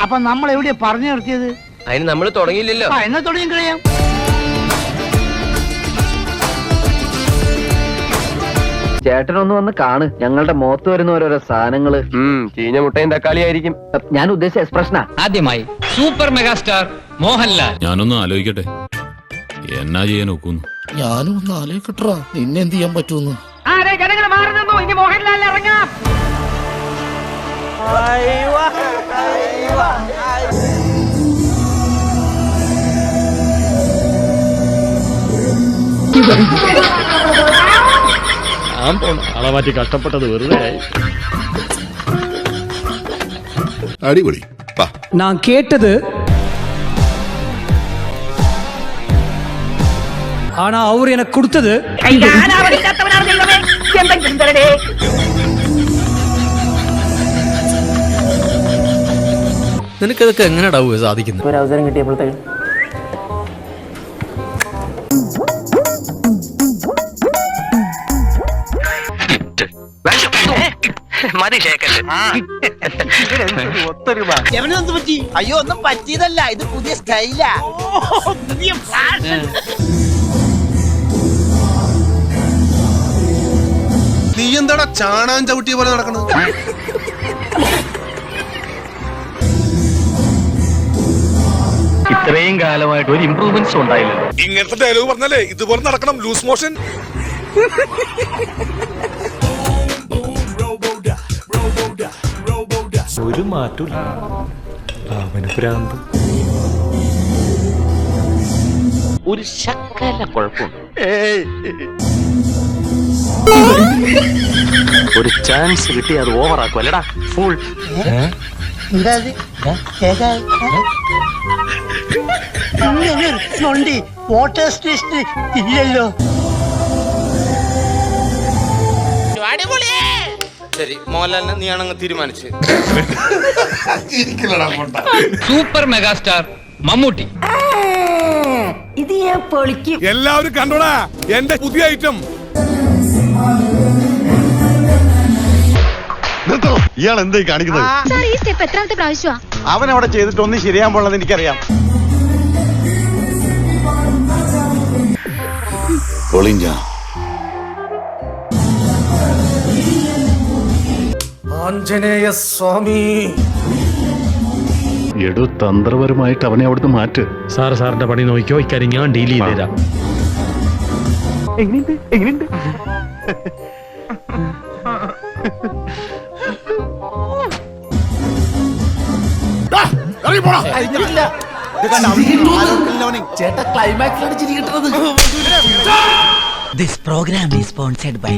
അപ്പൊ നമ്മൾ എവിടെയാ പറഞ്ഞു നിർത്തിയത്? അതിന് നമ്മൾ തുടങ്ങിയില്ലല്ലോ. എന്നാ തുടങ്ങി കഴിയാം. ചേട്ടനൊന്ന് വന്ന് കാണ്, ഞങ്ങളുടെ മുഖത്ത് വരുന്ന ഓരോരോ സാധനങ്ങള്. ചീഞ്ഞ മുട്ടയും തക്കാളി ആയിരിക്കും. ഞാൻ ഉദ്ദേശിച്ച എക്സ്പ്രഷനാ. ആദ്യമായി സൂപ്പർ മെഗാസ്റ്റാർ മോഹൻലാൽ. ഞാനൊന്ന് ആലോചിക്കട്ടെ, എന്നാ ചെയ്യാൻ ഒക്കുന്നു. ഞാനും ഒന്ന് ആലോചിക്കട്ടാ, നിന്നെന്ത് ചെയ്യാൻ പറ്റൂന്ന്. ഇനി മോഹൻലാൽ ഇറങ്ങാം. ആളെ മാറ്റി കഷ്ടപ്പെട്ടത് വെറുതെ ആയി. അടിപൊളി. நான் கேட்டது ஆனா அவர் எனக்கு கொடுத்தது. നിനക്കതൊക്കെ എങ്ങനെയാ സാധിക്കുന്നത്? ഒരു അവസരം കിട്ടിയപ്പോഴത്തേക്ക് അയ്യോ ഒന്നും പറ്റിയതല്ല, ഇത് പുതിയ സ്റ്റൈലാ. പുതിയ ഫാഷൻ. നീ എന്താടാ ചാണാൻ ചവിട്ടിയ പോലെ നടക്കണത്? ഇത്രയും കാലമായിട്ട് ഒരു ഇംപ്രൂവ്മെന്റ്സ് ഉണ്ടായില്ലല്ലോ. ഇങ്ങനത്തെ ഡയലോഗ് പറഞ്ഞാലേ ഇതുപോലെ നടക്കണം. Loose motion. ഒരു മാറ്റം അവന് ഭ്രാന്ത്. ഒരു ശക്കല കുഴപ്പമുണ്ട്. ഒരു ചാൻസ് കിട്ടി അത് ഓവറാക്കും അല്ലടാ ഫുൾ. വാട്ടർ സ്റ്റേഷൻ ഇല്ലല്ലോ. ശരി, മോഹൻലാലിനെ നീയാണങ്ങ് തീരുമാനിച്ച്. Super megastar Mammootty. ഇത് ഞാൻ പൊളിക്കും. എല്ലാവരും കണ്ടോടാ എന്റെ പുതിയ ഐറ്റം. ഇയാൾ എന്തായി കാണിക്കുന്നത്? ഈ സ്റ്റെപ്പ് എത്രാമത്തെ പ്രാവശ്യമാ അവൻ അവിടെ ചെയ്തിട്ട് ഒന്നും ശരിയാൻ പോണെന്ന് എനിക്കറിയാം. ആഞ്ജനേയ സ്വാമി. എടു തന്ത്രപരമായിട്ട് അവനെ അവിടുന്ന് മാറ്റ്. സാറിന്റെ പണി നോക്കിയോ, ഇക്കാര്യം ഞാൻ ഡീൽ ചെയ്ത് തരാം. എങ്ങനെയുണ്ട്? ചേട്ടാ ക്ലൈമാക്സിലാണ് ചിരി കിട്ടുന്നത്. This program is sponsored by